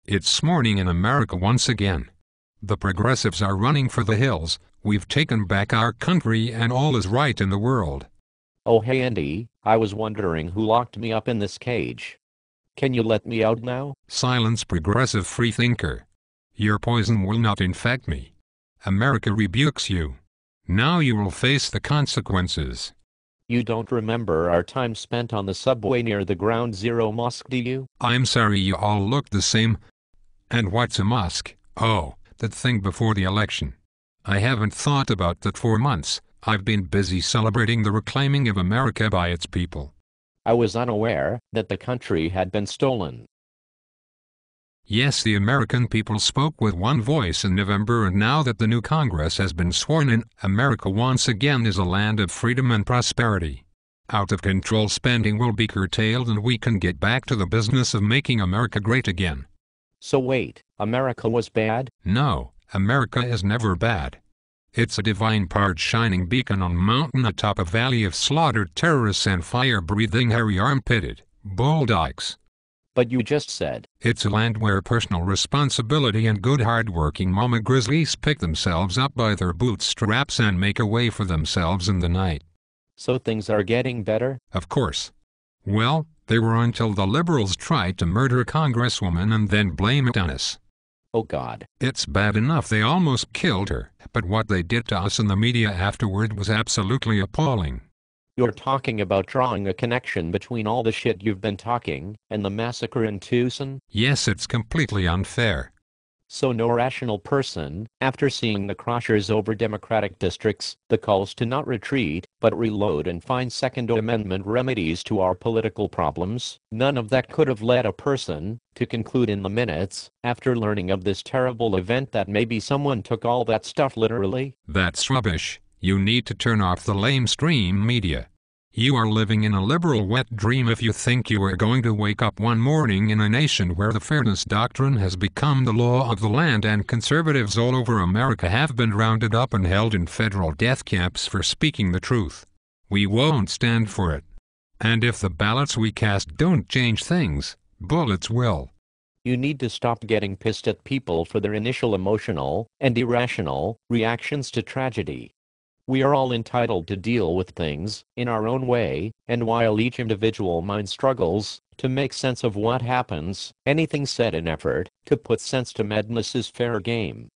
It's morning in America once again. The progressives are running for the hills. We've taken back our country and all is right in the world. Oh hey Andy, I was wondering who locked me up in this cage. Can you let me out now? Silence, progressive freethinker. Your poison will not infect me. America rebukes you. Now you will face the consequences. You don't remember our time spent on the subway near the Ground Zero mosque, do you? I'm sorry, you all look the same. And what's a mosque? Oh, that thing before the election. I haven't thought about that for months. I've been busy celebrating the reclaiming of America by its people. I was unaware that the country had been stolen. Yes, the American people spoke with one voice in November, and now that the new Congress has been sworn in, America once again is a land of freedom and prosperity. Out-of-control spending will be curtailed and we can get back to the business of making America great again. So wait, America was bad? No, America is never bad. It's a divine part shining beacon on mountain atop a valley of slaughtered terrorists and fire-breathing hairy armpitted bulldogs. But you just said it's a land where personal responsibility and good hard-working mama grizzlies pick themselves up by their bootstraps and make a way for themselves in the night. So things are getting better? Of course. Well, they were until the liberals tried to murder a congresswoman and then blame it on us. Oh God. It's bad enough they almost killed her, but what they did to us in the media afterward was absolutely appalling. You're talking about drawing a connection between all the shit you've been talking and the massacre in Tucson? Yes, it's completely unfair. So no rational person, after seeing the crossers over Democratic districts, the calls to not retreat, but reload and find Second Amendment remedies to our political problems, none of that could have led a person to conclude in the minutes, after learning of this terrible event, that maybe someone took all that stuff literally? That's rubbish. You need to turn off the lamestream media. You are living in a liberal wet dream if you think you are going to wake up one morning in a nation where the fairness doctrine has become the law of the land and conservatives all over America have been rounded up and held in federal death camps for speaking the truth. We won't stand for it. And if the ballots we cast don't change things, bullets will. You need to stop getting pissed at people for their initial emotional and irrational reactions to tragedy. We are all entitled to deal with things in our own way, and while each individual mind struggles to make sense of what happens, anything said in effort to put sense to madness is fair game.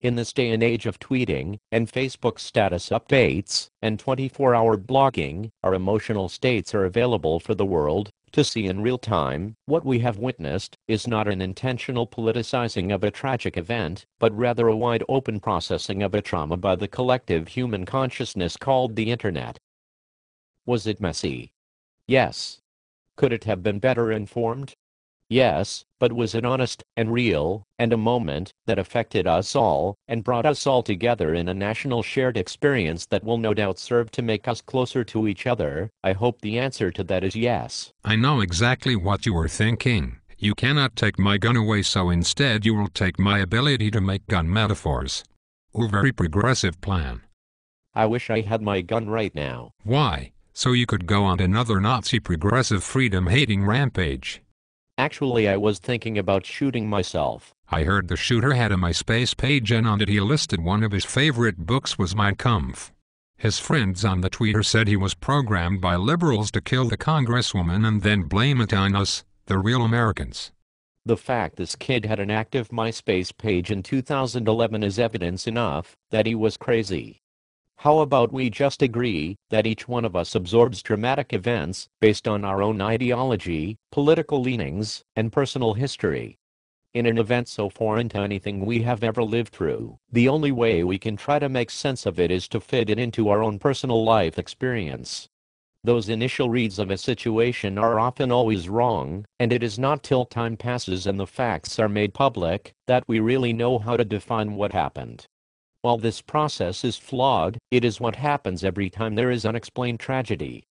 In this day and age of tweeting and Facebook status updates and 24-hour blogging, our emotional states are available for the world to see in real time. What we have witnessed is not an intentional politicizing of a tragic event, but rather a wide-open processing of a trauma by the collective human consciousness called the Internet. Was it messy? Yes. Could it have been better informed? Yes, but was it honest and real, and a moment that affected us all and brought us all together in a national shared experience that will no doubt serve to make us closer to each other? I hope the answer to that is yes. I know exactly what you were thinking. You cannot take my gun away, so instead you will take my ability to make gun metaphors. A very progressive plan. I wish I had my gun right now. Why? So you could go on another Nazi progressive freedom-hating rampage. Actually, I was thinking about shooting myself. I heard the shooter had a MySpace page, and on it he listed one of his favorite books was Mein Kampf. His friends on the Twitter said he was programmed by liberals to kill the congresswoman and then blame it on us, the real Americans. The fact this kid had an active MySpace page in 2011 is evidence enough that he was crazy. How about we just agree that each one of us absorbs dramatic events based on our own ideology, political leanings, and personal history? In an event so foreign to anything we have ever lived through, the only way we can try to make sense of it is to fit it into our own personal life experience. Those initial reads of a situation are often always wrong, and it is not till time passes and the facts are made public that we really know how to define what happened. While this process is flawed, it is what happens every time there is unexplained tragedy.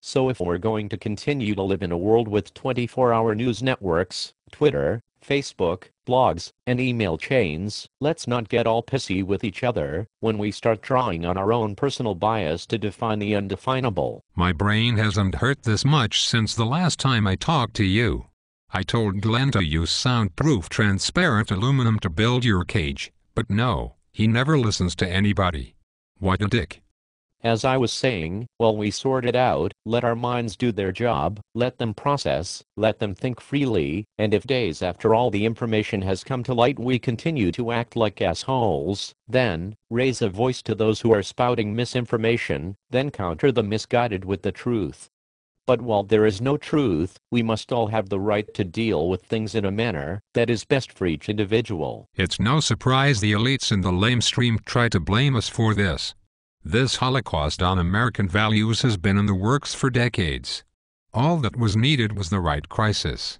So if we're going to continue to live in a world with 24-hour news networks, Twitter, Facebook, blogs, and email chains, let's not get all pissy with each other when we start drawing on our own personal bias to define the undefinable. My brain hasn't hurt this much since the last time I talked to you. I told Glenn to use soundproof transparent aluminum to build your cage, but no, he never listens to anybody. What a dick. As I was saying, while we sort it out, let our minds do their job, let them process, let them think freely, and if days after all the information has come to light we continue to act like assholes, then, raise a voice to those who are spouting misinformation, then counter the misguided with the truth. But while there is no truth, we must all have the right to deal with things in a manner that is best for each individual. It's no surprise the elites in the lamestream try to blame us for this. This Holocaust on American values has been in the works for decades. All that was needed was the right crisis.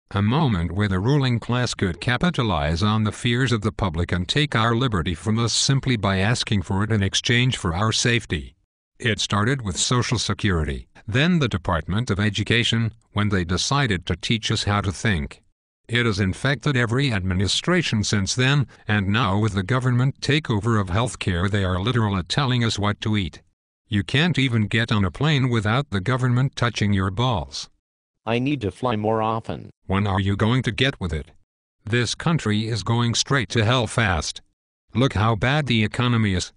A moment where the ruling class could capitalize on the fears of the public and take our liberty from us simply by asking for it in exchange for our safety. It started with Social Security, then the Department of Education, when they decided to teach us how to think. It has infected every administration since then, and now with the government takeover of healthcare they are literally telling us what to eat. You can't even get on a plane without the government touching your balls. I need to fly more often. When are you going to get with it? This country is going straight to hell fast. Look how bad the economy is.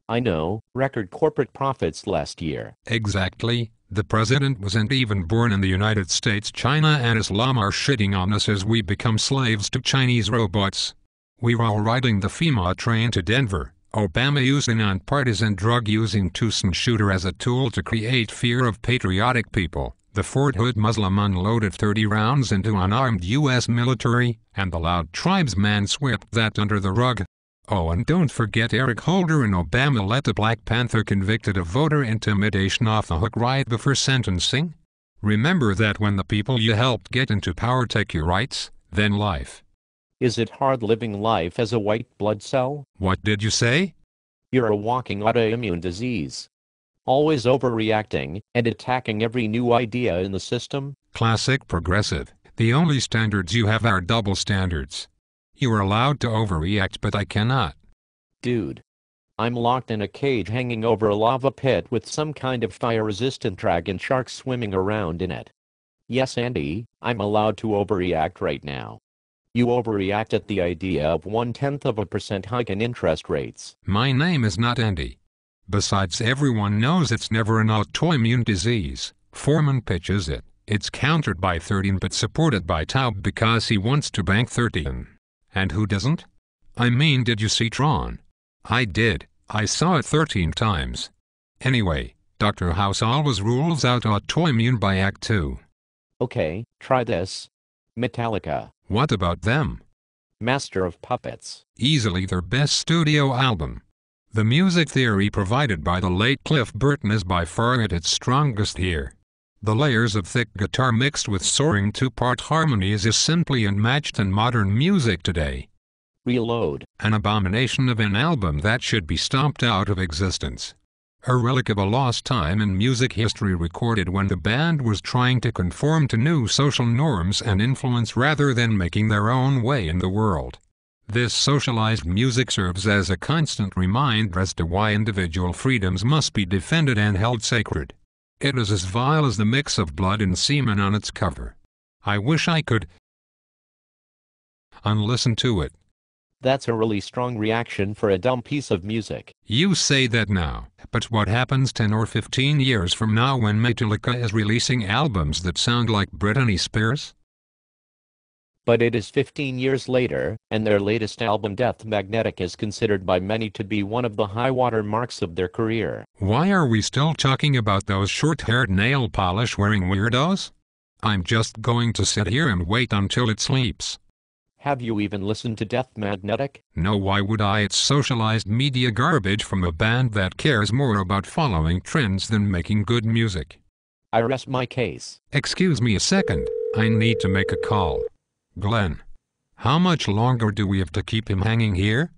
I know, record corporate profits last year. Exactly. The president wasn't even born in the United States. China and Islam are shitting on us as we become slaves to Chinese robots. We're all riding the FEMA train to Denver. Obama used a non-partisan drug-using Tucson shooter as a tool to create fear of patriotic people. The Fort Hood Muslim unloaded 30 rounds into unarmed U.S. military, and the loud tribesman swept that under the rug. Oh, and don't forget Eric Holder and Obama let the Black Panther convicted of voter intimidation off the hook right before sentencing. Remember that when the people you helped get into power take your rights, then life. Is it hard living life as a white blood cell? What did you say? You're a walking autoimmune disease. Always overreacting and attacking every new idea in the system. Classic progressive. The only standards you have are double standards. You are allowed to overreact, but I cannot. Dude. I'm locked in a cage hanging over a lava pit with some kind of fire-resistant dragon shark swimming around in it. Yes, Andy, I'm allowed to overreact right now. You overreact at the idea of 0.1% hike in interest rates. My name is not Andy. Besides, everyone knows it's never an autoimmune disease. Foreman pitches it. It's countered by 13 but supported by Taub because he wants to bank 13. And who doesn't? I mean, did you see Tron? I did. I saw it 13 times. Anyway, Dr. House always rules out autoimmune by Act 2. Okay, try this. Metallica. What about them? Master of Puppets. Easily their best studio album. The music theory provided by the late Cliff Burton is by far at its strongest here. The layers of thick guitar mixed with soaring two-part harmonies is simply unmatched in modern music today. Reload. An abomination of an album that should be stomped out of existence. A relic of a lost time in music history recorded when the band was trying to conform to new social norms and influence rather than making their own way in the world. This socialized music serves as a constant reminder as to why individual freedoms must be defended and held sacred. It is as vile as the mix of blood and semen on its cover. I wish I could unlisten to it. That's a really strong reaction for a dumb piece of music. You say that now, but what happens 10 or 15 years from now when Metallica is releasing albums that sound like Britney Spears? But it is 15 years later, and their latest album Death Magnetic is considered by many to be one of the high-water marks of their career. Why are we still talking about those short-haired nail polish-wearing weirdos? I'm just going to sit here and wait until it sleeps. Have you even listened to Death Magnetic? No, why would I? It's socialized media garbage from a band that cares more about following trends than making good music. I rest my case. Excuse me a second, I need to make a call. Glenn, how much longer do we have to keep him hanging here?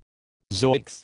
Zoiks.